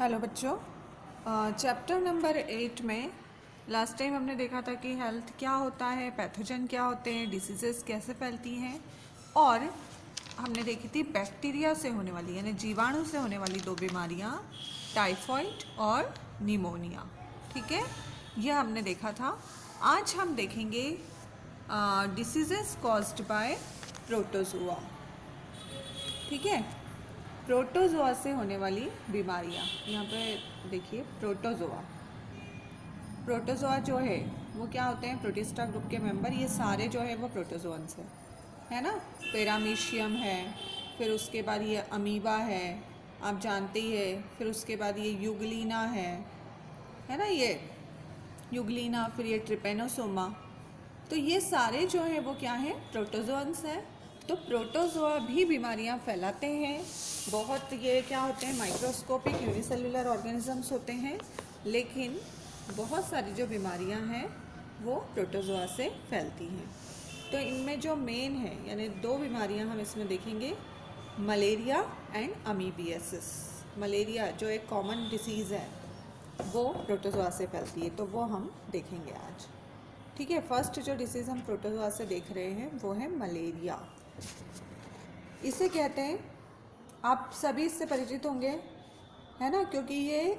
Hello बच्चों। Chapter number 8 में last time हमने देखा था कि हेल्थ क्या होता है, पैथोजन क्या होते हैं, डिसीजेस कैसे फैलती हैं, और हमने देखी थी बैक्टीरिया से होने वाली यानी जीवाणु से होने वाली दो बीमारियां, टाइफॉइड और निमोनिया। ठीक है, यह हमने देखा था। आज हम देखेंगे डिसीजेस कॉज्ड बाय प्रोटोजोआ। ठीक है, प्रोटोजोआ से होने वाली बीमारियां। यहाँ पे देखिए प्रोटोजोआ। प्रोटोजोआ जो है वो क्या होते हैं? प्रोटिस्टा ग्रुप के मेंबर। ये सारे जो है वो प्रोटोजोअन्स है ना। पैरामीशियम है, फिर उसके बाद ये अमीबा है, आप जानते ही है। फिर उसके बाद ये यूग्लिना है ना, ये यूग्लिना। फिर ये ट्रिपेनोसोमा। तो ये सारे जो है वो क्या है? प्रोटोजोअन्स हैं। तो प्रोटोजोआ भी बीमारियां फैलाते हैं। बहुत ये क्या होते हैं? माइक्रोस्कोपिक यूनिसेलुलर ऑर्गेनिजम्स होते हैं, लेकिन बहुत सारी जो बीमारियां हैं वो प्रोटोजोआ से फैलती हैं। तो इनमें जो मेन है यानी दो बीमारियां हम इसमें देखेंगे, मलेरिया एंड अमीबियासिस। मलेरिया जो एक कॉमन डिसीज़ है वो प्रोटोजोआ से फैलती है, तो वो हम देखेंगे आज। ठीक है, फर्स्ट जो डिसीज़ हम प्रोटोजोआ से देख रहे हैं वो है मलेरिया। इसे कहते हैं, आप सभी इससे परिचित होंगे, है ना, क्योंकि ये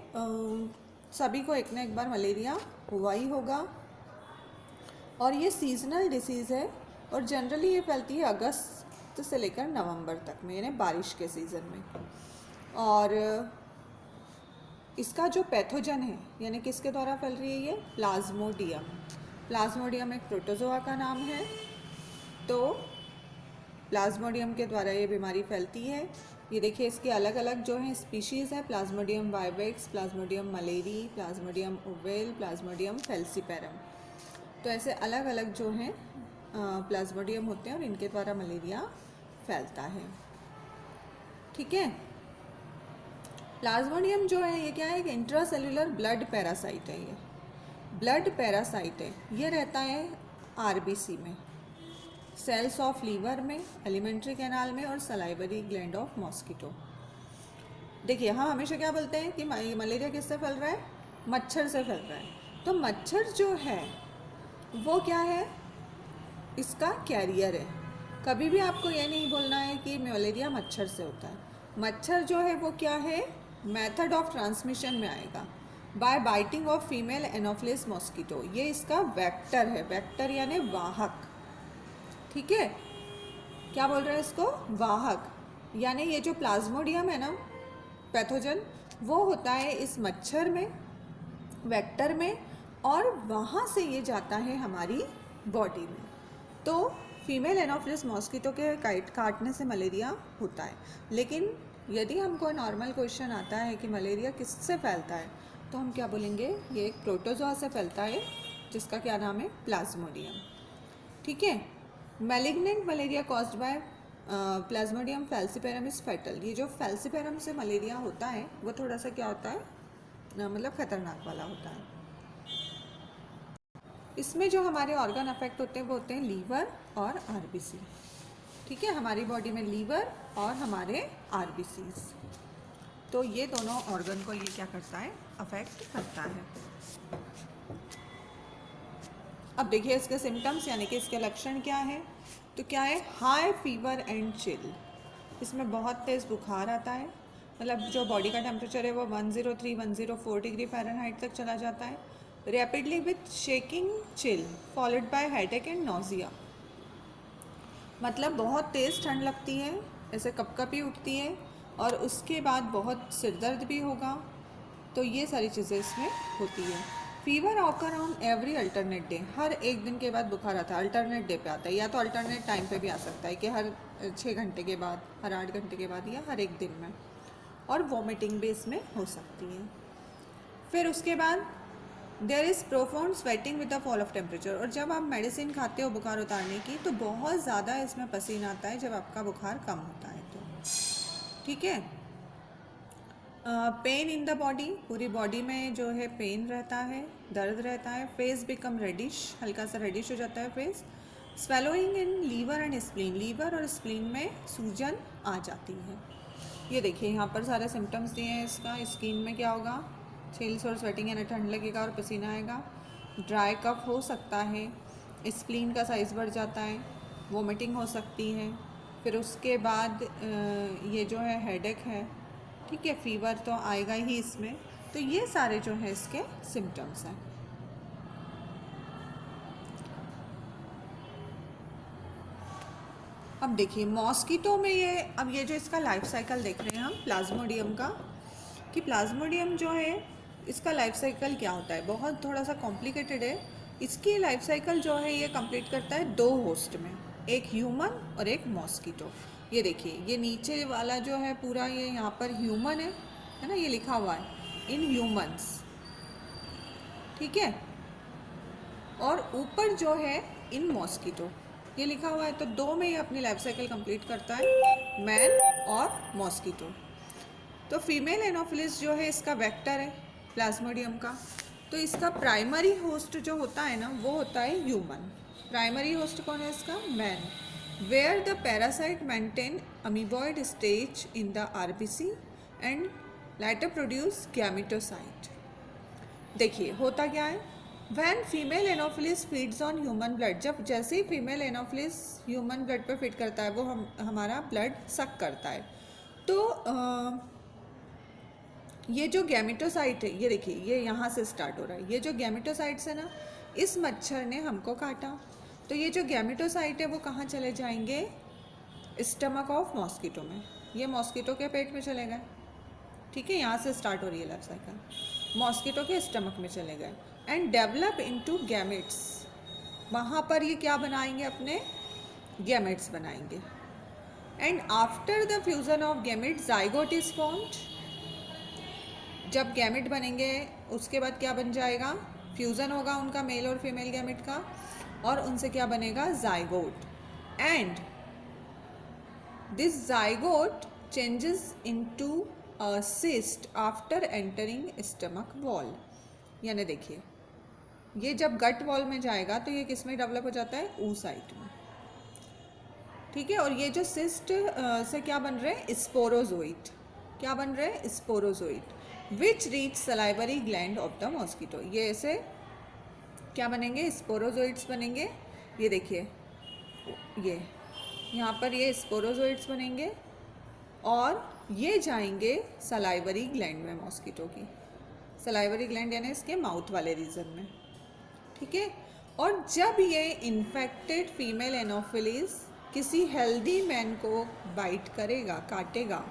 सभी को एक ना एक बार मलेरिया हुआ ही होगा। और ये सीजनल डिसीज़ है और जनरली ये फैलती है अगस्त से लेकर नवंबर तक में, यानी बारिश के सीज़न में। और इसका जो पैथोजन है यानी किसके द्वारा फैल रही है? ये प्लाज्मोडियम। प्लाज्मोडियम एक प्रोटोजोआ का नाम है। तो प्लाज्मोडियम के द्वारा ये बीमारी फैलती है। ये देखिए इसके अलग अलग जो हैं स्पीशीज़ हैं, Plasmodium vivax, Plasmodium malariae, Plasmodium oval, Plasmodium falciparum. तो ऐसे अलग अलग जो हैं प्लाज्मोडियम होते हैं और इनके द्वारा मलेरिया फैलता है। ठीक है, प्लाज्मोडियम जो है ये क्या है? एक इंट्रासेल्युलर ब्लड पैरासाइट है। ये ब्लड पैरासाइट है। ये रहता है आरबीसी में, सेल्स ऑफ लीवर में, एलिमेंट्री कैनाल में और सलाइवरी ग्लैंड ऑफ मॉस्किटो। देखिए हम हमेशा क्या बोलते हैं कि मलेरिया किससे फैल रहा है? मच्छर से फैल रहा है। तो मच्छर जो है वो क्या है? इसका कैरियर है। कभी भी आपको ये नहीं बोलना है कि मलेरिया मच्छर से होता है। मच्छर जो है वो क्या है? मेथड ऑफ ट्रांसमिशन में आएगा by biting of female anopheles mosquito. ये इसका वेक्टर है। वेक्टर यानी वाहक। ठीक है, क्या बोल रहे हैं इसको? वाहक। यानी ये जो प्लाज्मोडियम है ना, पैथोजन, वो होता है इस मच्छर में, वेक्टर में, और वहाँ से ये जाता है हमारी बॉडी में। तो फीमेल एनोफिलिस मॉस्किटो के काटने से मलेरिया होता है। लेकिन यदि हमको नॉर्मल क्वेश्चन आता है कि मलेरिया किससे फैलता है, तो हम क्या बोलेंगे? ये एक प्रोटोजोआ से फैलता है जिसका क्या नाम है? प्लाज्मोडियम। ठीक है, malignant malaria caused by Plasmodium falciparum is fatal. ये जो फैल्सीपेरम से मलेरिया होता है वो थोड़ा सा क्या होता है, मतलब खतरनाक वाला होता है। इसमें जो हमारे ऑर्गन अफेक्ट होते हैं वो होते हैं लीवर और आरबीसी। ठीक है, हमारी बॉडी में लीवर और हमारे आरबीसीज, तो ये दोनों ऑर्गन को ये क्या करता है? अफेक्ट करता है। अब देखिए इसके सिम्टम्स यानी कि इसके लक्षण क्या है? तो क्या है? High fever and chill. इसमें बहुत तेज़ बुखार आता है, मतलब जो बॉडी का टेम्परेचर है वो 103 104 डिग्री फ़ारेनहाइट तक चला जाता है। Rapidly with shaking chill followed by headache and nausea. मतलब बहुत तेज़ ठंड लगती है, ऐसे कपकपी उठती है, और उसके बाद बहुत सिरदर्द भी होगा। तो ये सारी चीज़ें इसमें होती है। Fever occur on every alternate day. हर एक दिन के बाद बुखार आता है, अल्टरनेट डे पे आता है, या तो अल्टरनेट टाइम पे भी आ सकता है कि हर 6 घंटे के बाद, हर 8 घंटे के बाद, या हर एक दिन में। और वॉमिटिंग भी इसमें हो सकती है। फिर उसके बाद there is profound sweating with the fall of temperature. और जब आप मेडिसिन खाते हो बुखार उतारने की, तो बहुत ज़्यादा इसमें पसीना आता है जब आपका बुखार कम होता है तो। ठीक है, पेन इन द बॉडी, पूरी बॉडी में जो है पेन रहता है, दर्द रहता है। फेस बिकम रेडिश, हल्का सा रेडिश हो जाता है face. Swelling in liver and spleen, liver और स्प्लीन में सूजन आ जाती है। ये देखिए यहाँ पर सारे सिम्टम्स दिए हैं इसका। स्किन में क्या होगा, चिल्स और स्वेटिंग यानी ठंड लगेगा और पसीना आएगा, ड्राई कफ हो सकता है, स्प्लीन का साइज़ बढ़ जाता है, वोमिटिंग हो सकती है, फिर उसके बाद ये जो है हेडेक है, ठीक है, फीवर तो आएगा ही इसमें। तो ये सारे जो है इसके सिम्टम्स हैं। अब देखिए मॉस्किटो में अब ये जो इसका लाइफ साइकिल देख रहे हैं हम प्लाज्मोडियम का, कि प्लाज्मोडियम जो है इसका लाइफ साइकिल क्या होता है, बहुत थोड़ा सा कॉम्प्लिकेटेड है। इसकी लाइफ साइकिल जो है ये कंप्लीट करता है 2 होस्ट में, एक ह्यूमन और एक मॉस्किटो। ये देखिए ये नीचे वाला जो है पूरा ये यहाँ पर ह्यूमन है ना, ये लिखा हुआ है इन ह्यूमन्स, ठीक है, और ऊपर जो है इन मॉस्किटो ये लिखा हुआ है। तो 2 में ये अपनी लाइफ साइकिल कंप्लीट करता है, मैन और मॉस्किटो। तो फीमेल एनोफिलिस जो है इसका वेक्टर है प्लाज्मोडियम का। तो इसका प्राइमरी होस्ट जो होता है ना वो होता है ह्यूमन। प्राइमरी होस्ट कौन है इसका, man, where the parasite maintain amoeboid stage in the RBC and later produce gametocyte. देखिए होता क्या है, when female anopheles feeds on human blood, जब जैसे ही फीमेल एनोफिलिस ह्यूमन ब्लड पे फीड करता है वो हमारा ब्लड सक करता है। तो ये जो गैमेटोसाइट है, ये देखिए ये यहाँ से स्टार्ट हो रहा है, ये जो गैमेटोसाइट्स है ना, इस मच्छर ने हमको काटा, तो ये जो गैमेटोसाइट है वो कहाँ चले जाएंगे, स्टमक ऑफ मॉस्किटो में, ये मॉस्किटो के पेट में चले गए, ठीक है, यहाँ से स्टार्ट हो रही है लाइफ साइकिल, मॉस्किटो के स्टमक में चले गए एंड डेवलप इनटू गैमेट्स। वहाँ पर ये क्या बनाएंगे, अपने गैमेट्स बनाएंगे। And after the fusion of gamete zygote is formed. जब गैमेट बनेंगे उसके बाद क्या बन जाएगा, फ्यूज़न होगा उनका मेल और फीमेल गैमेट का, और उनसे क्या बनेगा, zygote. And this zygote changes into a cyst after entering stomach wall. यानी देखिए ये जब गट वॉल में जाएगा तो ये किस में डेवलप हो जाता है, oocyte में, ठीक है। और ये जो सिस्ट से क्या बन रहे हैं, स्पोरोजोइट, क्या बन रहे हैं, sporozoite, which reach salivary gland of the mosquito. ये ऐसे क्या बनेंगे, स्पोरोजोइट्स बनेंगे। ये देखिए ये यहाँ पर ये स्पोरोजोइट्स बनेंगे और ये जाएंगे सलाइवरी ग्लैंड में, मॉस्किटो की सलाइवरी ग्लैंड यानी इसके माउथ वाले रीजन में, ठीक है। और जब ये इन्फेक्टेड फीमेल एनोफिलिस किसी हेल्दी मैन को बाइट करेगा, काटेगा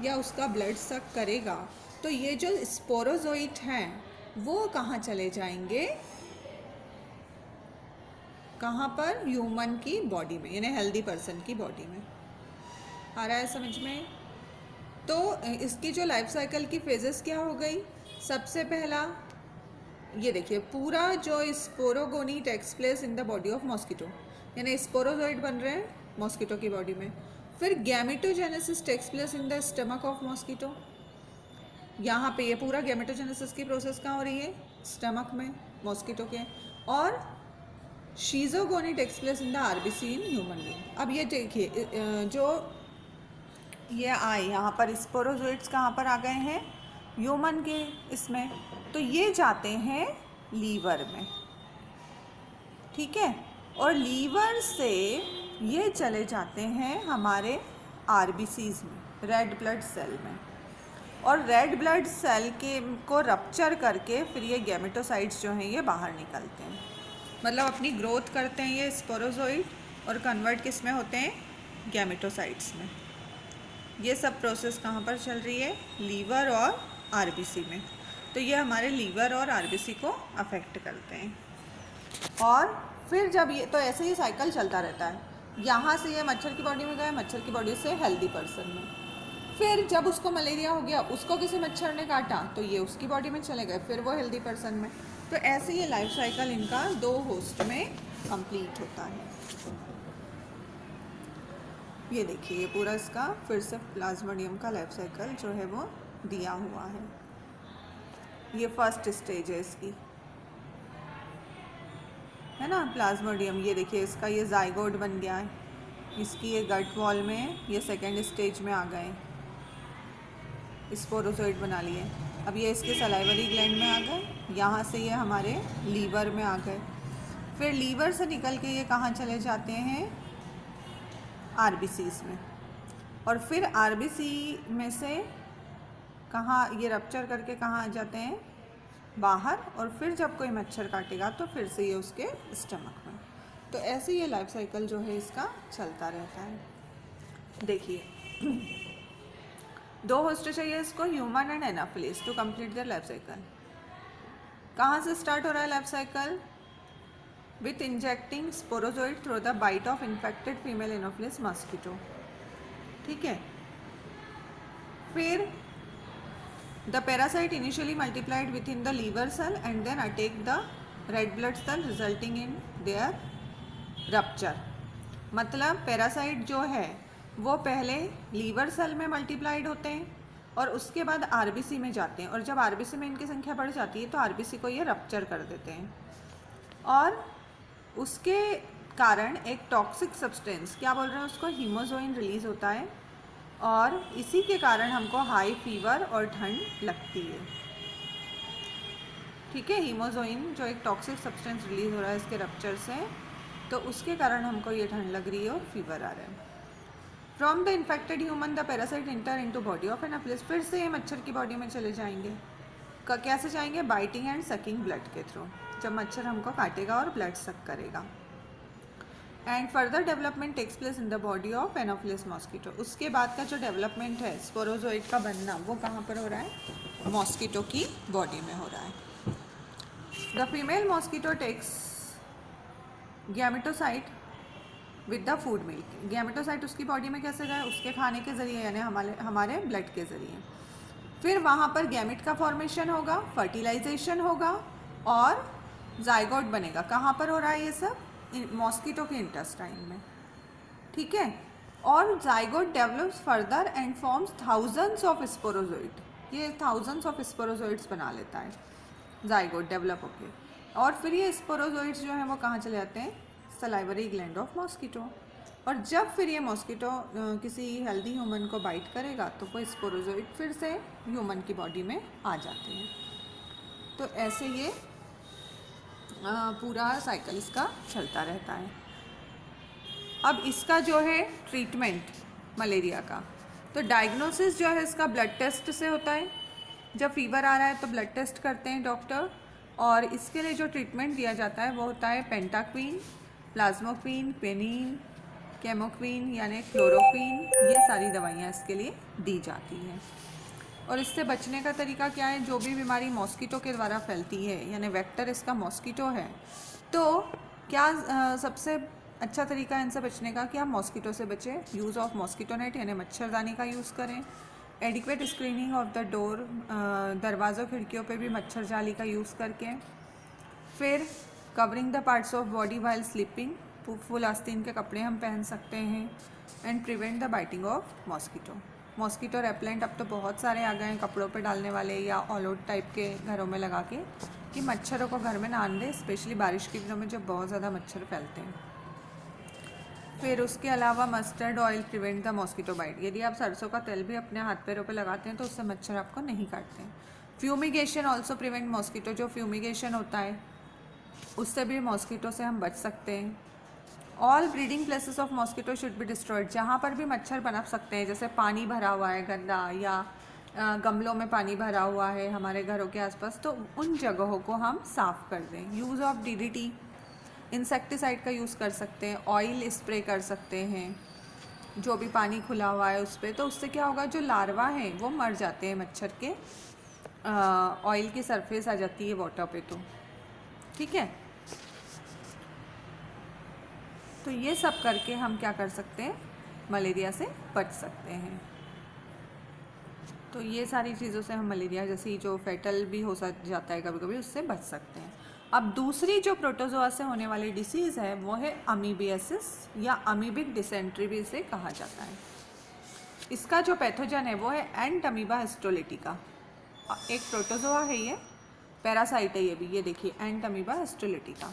या उसका ब्लड सक करेगा, तो ये जो स्पोरोजोइट हैं वो कहाँ चले जाएंगे, कहाँ पर, ह्यूमन की बॉडी में, यानी हेल्दी पर्सन की बॉडी में। आ रहा है समझ में। तो इसकी जो लाइफ साइकिल की फेजेस क्या हो गई, सबसे पहला ये देखिए पूरा जो sporogony takes place in the body of mosquito, यानी स्पोरोजोइट बन रहे हैं मॉस्किटो की बॉडी में। फिर gametogenesis takes place in the stomach of mosquito, यहाँ पे ये पूरा गैमेटोजेनेसिस की प्रोसेस कहाँ हो रही है, स्टमक में मॉस्किटो के। और schizogony takes place in the RBC in human being. अब ये देखिए जो ये आए यहाँ पर स्पोरोजोइट्स कहाँ पर आ गए हैं, ह्यूमन के इसमें, तो ये जाते हैं लीवर में, ठीक है। और लीवर से ये चले जाते हैं हमारे आरबीसीज में, रेड ब्लड सेल में, और रेड ब्लड सेल के को रप्चर करके फिर ये गैमेटोसाइट्स जो हैं ये बाहर निकलते हैं, मतलब अपनी ग्रोथ करते हैं ये स्पोरोजोइट और कन्वर्ट किस में होते हैं, गैमेटोसाइट्स में। ये सब प्रोसेस कहाँ पर चल रही है, लीवर और आरबीसी में। तो ये हमारे लीवर और आरबीसी को अफेक्ट करते हैं। और फिर जब ये, तो ऐसे ही साइकिल चलता रहता है, यहाँ से ये मच्छर की बॉडी में गए, मच्छर की बॉडी से हेल्दी पर्सन में, फिर जब उसको मलेरिया हो गया, उसको किसी मच्छर ने काटा तो ये उसकी बॉडी में चले गए, फिर वो हेल्दी पर्सन में। तो ऐसे ये लाइफ साइकिल इनका 2 होस्ट में कंप्लीट होता है। ये देखिए ये पूरा इसका फिर से प्लाज्मोडियम का लाइफ साइकिल जो है वो दिया हुआ है। ये फर्स्ट स्टेज है इसकी, है ना, प्लाज्मोडियम। ये देखिए इसका ये जाइगोट बन गया है, इसकी ये गट वॉल में ये सेकेंड स्टेज में आ गए, स्पोरोजोइड बना लिए। अब ये इसके सलाइवरी ग्लैंड में आ गए, यहाँ से ये हमारे लीवर में आ गए, फिर लीवर से निकल के ये कहाँ चले जाते हैं, आरबीसीज में, और फिर आरबीसी में से कहाँ ये रप्चर करके कहाँ आ जाते हैं, बाहर, और फिर जब कोई मच्छर काटेगा तो फिर से ये उसके स्टमक में। तो ऐसे ये लाइफ साइकिल जो है इसका चलता रहता है। देखिए, दो होस्ट चाहिए इसको, human and anopheles, to complete their life cycle. कहाँ से स्टार्ट हो रहा है life cycle, with injecting sporozoite through the bite of infected female anopheles mosquito. ठीक है, फिर the parasite initially multiplied within the liver cell and then attacked the red blood cell resulting in their rupture। मतलब parasite जो है वो पहले liver cell में multiplied होते हैं और उसके बाद आरबीसी में जाते हैं, और जब आरबीसी में इनकी संख्या बढ़ जाती है तो आरबीसी को ये रप्चर कर देते हैं, और उसके कारण एक टॉक्सिक सब्सटेंस, क्या बोल रहे हैं उसको, हीमोजोइन रिलीज होता है, और इसी के कारण हमको हाई फीवर और ठंड लगती है। ठीक है, हीमोजोइन जो एक टॉक्सिक सब्सटेंस रिलीज हो रहा है इसके रप्चर से, तो उसके कारण हमको ये ठंड लग रही है और फीवर आ रहा है। From the infected human the parasite inter into body of Anopheles, फिर से ये मच्छर की बॉडी में चले जाएंगे। कैसे जाएंगे, बाइटिंग एंड सकिंग ब्लड के थ्रू, जब मच्छर हमको काटेगा और ब्लड सक करेगा। And further development takes place in the body of anopheles mosquito. उसके बाद का जो डेवलपमेंट है स्पोरोजोइड का बनना, वो कहाँ पर हो रहा है, मॉस्किटो की बॉडी में हो रहा है। The female mosquito takes gametocyte with the food milk. Gametocyte उसकी बॉडी में कैसे गए, उसके खाने के ज़रिए, यानी हमारे ब्लड के ज़रिए। फिर वहाँ पर गैमेट का फॉर्मेशन होगा, फर्टिलाइजेशन होगा और जाइगोट बनेगा। कहाँ पर हो रहा है ये सब, मॉस्किटो के इंटेस्टाइन में। ठीक है, और zygote develops further and forms thousands of sporozoite. ये थाउजेंड्स ऑफ स्पोरोजोइड्स बना लेता है जाइगोट डेवलप होके, और फिर ये स्पोरोजोइड्स जो हैं वो कहाँ चले जाते हैं, सलाइवरी ग्लैंड ऑफ मॉस्किटो। और जब फिर ये मॉस्किटो किसी हेल्दी ह्यूमन को बाइट करेगा तो वो स्पोरोजोइड फिर से ह्यूमन की बॉडी में आ जाते हैं। तो ऐसे ये पूरा साइकिल इसका चलता रहता है। अब इसका जो है ट्रीटमेंट मलेरिया का, तो डायग्नोसिस जो है इसका ब्लड टेस्ट से होता है। जब फीवर आ रहा है तो ब्लड टेस्ट करते हैं डॉक्टर, और इसके लिए जो ट्रीटमेंट दिया जाता है वो होता है पेंटाक्वीन, प्लाज्मोक्वीन, पेनिन, केमोक्वीन यानी क्लोरोक्वीन, ये सारी दवाइयाँ इसके लिए दी जाती हैं। और इससे बचने का तरीका क्या है, जो भी बीमारी मॉस्किटो के द्वारा फैलती है, यानी वेक्टर इसका मॉस्किटो है, तो क्या सबसे अच्छा तरीका है इनसे बचने का कि हम मॉस्किटो से बचें। यूज़ ऑफ मॉस्किटो नेट यानी मच्छरदानी का यूज़ करें। Adequate screening of the door, दरवाज़ों खिड़कियों पे भी मच्छर जाली का यूज़ करके। फिर covering the parts of body while sleeping, full आस्तीन के कपड़े हम पहन सकते हैं। And prevent the biting of mosquito. Mosquito repellent अब तो बहुत सारे आ गए हैं कपड़ों पे डालने वाले, या ऑल आउट टाइप के घरों में लगा के, कि मच्छरों को घर में ना आने दें, स्पेशली बारिश के दिनों में जब बहुत ज़्यादा मच्छर फैलते हैं। फिर उसके अलावा mustard oil prevent the mosquito bite. यदि आप सरसों का तेल भी अपने हाथ पैरों पे लगाते हैं तो उससे मच्छर आपको नहीं काटते हैं। Fumigation also prevent mosquito. जो फ्यूमिगेशन होता है उससे भी मॉस्किटो से हम बच सकते हैं। All breeding places of mosquito should be destroyed. जहाँ पर भी मच्छर पनप सकते हैं, जैसे पानी भरा हुआ है गंदा, या गमलों में पानी भरा हुआ है हमारे घरों के आसपास, तो उन जगहों को हम साफ़ कर दें। यूज़ ऑफ DDT, इंसेक्टिसाइड का यूज़ कर सकते हैं। ऑयल स्प्रे कर सकते हैं जो भी पानी खुला हुआ है उस पर, तो उससे क्या होगा, जो लार्वा हैं वो मर जाते हैं मच्छर के। ऑयल की सरफेस आ जाती है वाटर पे, तो ठीक है। तो ये सब करके हम क्या कर सकते हैं, मलेरिया से बच सकते हैं। तो ये सारी चीज़ों से हम मलेरिया जैसी जो फेटल भी हो जाता है कभी कभी, उससे बच सकते हैं। अब दूसरी जो प्रोटोजोआ से होने वाली डिसीज़ है वो है अमीबियासिस, या अमीबिक डिसेंट्री भी इसे कहा जाता है। इसका जो पैथोजन है वो है एंट अमीबा हिस्टोलिटिका। एक प्रोटोजोआ है ये, पैरासाइट है ये भी, ये देखिए एंट अमीबा हिस्टोलिटिका।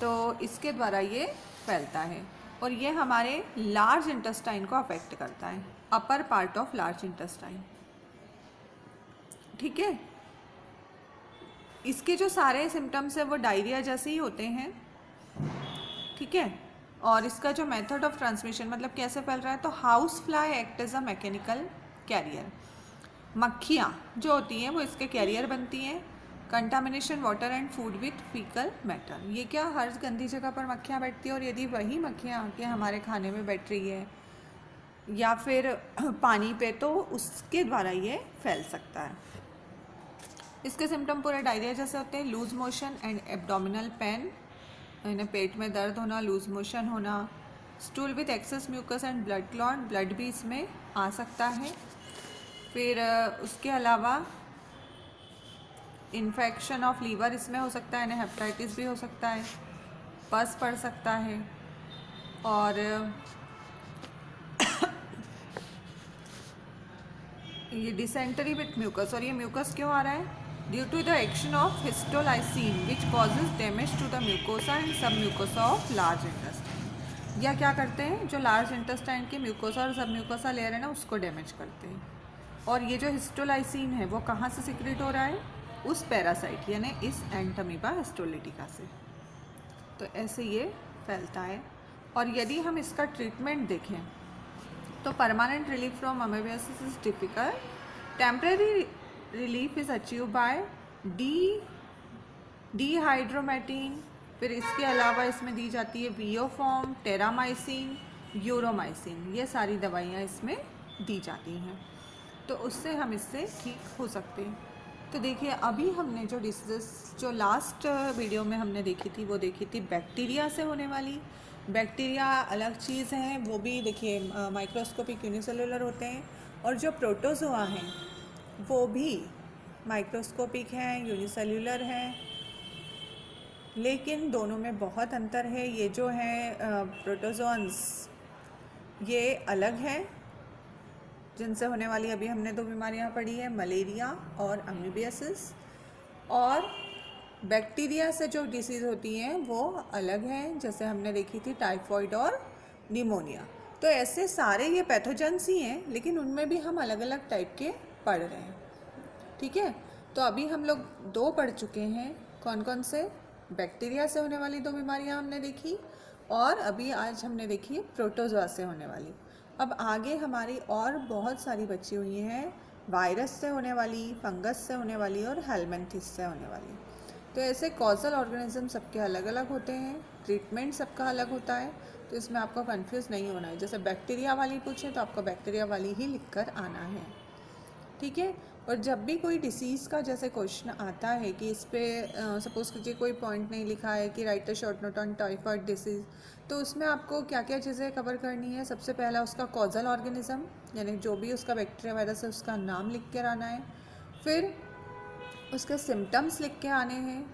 तो इसके द्वारा ये फैलता है, और ये हमारे लार्ज इंटेस्टाइन को अफेक्ट करता है, upper part of large intestine. ठीक है। इसके जो सारे सिम्टम्स हैं वो डायरिया जैसे ही होते हैं, ठीक है। और इसका जो मेथड ऑफ ट्रांसमिशन मतलब कैसे फैल रहा है, तो house fly act as a mechanical carrier. मक्खियाँ जो होती हैं वो इसके कैरियर बनती हैं। Contamination water and food with faecal matter, ये क्या, हर गंदी जगह पर मक्खियाँ बैठती है और यदि वही मक्खियाँ आके हमारे खाने में बैठ रही है या फिर पानी पे, तो उसके द्वारा ये फैल सकता है। इसके सिम्टम पूरे डायरिया जैसे होते हैं, loose motion and abdominal pain, यानी पेट में दर्द होना, लूज मोशन होना, stool with excess mucus and blood clot, blood भी इसमें आ सकता है। फिर उसके अलावा इन्फेक्शन ऑफ लीवर इसमें हो सकता है, यानी हेपेटाइटिस भी हो सकता है, पस पड़ सकता है। और ये डिसेंटरी विथ म्यूकस, और ये म्यूकस क्यों आ रहा है, due to the action of histolysin which causes damage to the mucosa and submucosa of large intestine. या क्या करते हैं, जो लार्ज इंटेस्टाइन की म्यूकोसा और सब म्यूकोसा लेयर है ना, उसको डैमेज करते हैं। और ये जो हिस्टोलाइसिन है वो कहाँ से सिक्रेट हो रहा है, उस पैरासाइट यानी इस एंटमीबा हिस्टोलिटिका से। तो ऐसे ये फैलता है। और यदि हम इसका ट्रीटमेंट देखें तो permanent relief from amoebiasis is difficult, temporary relief is achieve by dehydroemetine. फिर इसके अलावा इसमें दी जाती है वियोफॉर्म, टेरामाइसिन, यूरोमाइसिन, ये सारी दवाइयाँ इसमें दी जाती हैं। तो उससे हम इससे ठीक हो सकते हैं। तो देखिए अभी हमने जो डिसीजेस जो लास्ट वीडियो में हमने देखी थी वो देखी थी बैक्टीरिया से होने वाली। बैक्टीरिया अलग चीज़ है, वो भी देखिए माइक्रोस्कोपिक यूनिसेलुलर होते हैं, और जो प्रोटोजोआ हैं वो भी माइक्रोस्कोपिक हैं, यूनिसेलुलर हैं, लेकिन दोनों में बहुत अंतर है। ये जो है प्रोटोजोन्स ये अलग हैं, जिनसे होने वाली अभी हमने 2 बीमारियां पढ़ी है, मलेरिया और अमीबियासिस। और बैक्टीरिया से जो डिसीज़ होती हैं वो अलग हैं, जैसे हमने देखी थी टाइफॉइड और निमोनिया। तो ऐसे सारे ये पैथोजेंस ही हैं, लेकिन उनमें भी हम अलग अलग टाइप के पढ़ रहे हैं, ठीक है। तो अभी हम लोग 2 पढ़ चुके हैं, कौन कौन से, बैक्टीरिया से होने वाली 2 बीमारियां हमने देखी, और अभी आज हमने देखी प्रोटोजोआ से होने वाली। अब आगे हमारी और बहुत सारी बची हुई हैं, वायरस से होने वाली, फंगस से होने वाली और हेलमिंथिस से होने वाली। तो ऐसे कॉजल ऑर्गेनिज्म सबके अलग अलग होते हैं, ट्रीटमेंट सबका अलग होता है, तो इसमें आपको कंफ्यूज नहीं होना है। जैसे बैक्टीरिया वाली पूछे तो आपको बैक्टीरिया वाली ही लिख कर आना है, ठीक है। और जब भी कोई डिसीज़ का जैसे क्वेश्चन आता है कि इस पर सपोज़ कीजिए कोई पॉइंट नहीं लिखा है कि right a short note on typhoid disease, तो उसमें आपको क्या क्या चीज़ें कवर करनी है। सबसे पहला उसका कॉजल ऑर्गेनिज्म, यानी जो भी उसका बैक्टीरिया वायरस है उसका नाम लिख कर आना है। फिर उसके सिम्टम्स लिख के आने हैं,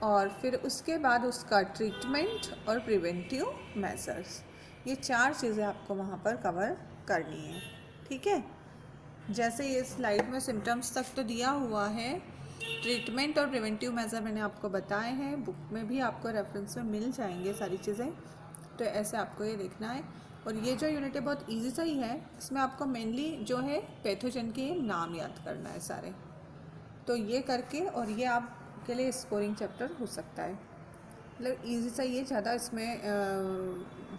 और फिर उसके बाद उसका ट्रीटमेंट और प्रिवेंटिव मेजर्स, ये 4 चीज़ें आपको वहाँ पर कवर करनी है, ठीक है। जैसे ये स्लाइड में सिम्टम्स तक तो दिया हुआ है, ट्रीटमेंट और प्रिवेंटिव मेजर मैंने आपको बताए हैं, बुक में भी आपको रेफरेंस में मिल जाएंगे सारी चीज़ें। तो ऐसे आपको ये देखना है। और ये जो यूनिट है बहुत इजी सा ही है, इसमें आपको मेनली जो है पैथोजन के नाम याद करना है सारे। तो ये करके, और ये आपके लिए स्कोरिंग चैप्टर हो सकता है, मतलब ईजी सा ये, ज़्यादा इसमें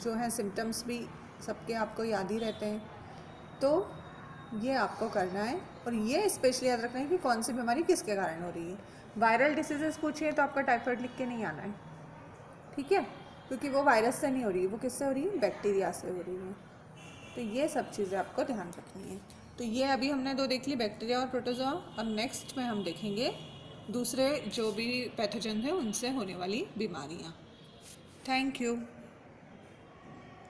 जो है सिम्टम्स भी सबके आपको याद ही रहते हैं। तो ये आपको करना है, और ये स्पेशली याद रखना है कि कौन सी बीमारी किसके कारण हो रही है। वायरल डिसीजेस पूछिए तो आपका टाइफाइड लिख के नहीं आना है, ठीक है, क्योंकि वो वायरस से नहीं हो रही है, वो किससे हो रही है, बैक्टीरिया से हो रही है। तो ये सब चीज़ें आपको ध्यान रखनी है। तो ये अभी हमने 2 देख ली, बैक्टीरिया और प्रोटोजोआ। अब नेक्स्ट में हम देखेंगे दूसरे जो भी पैथोजन हैं उनसे होने वाली बीमारियाँ। Thank you.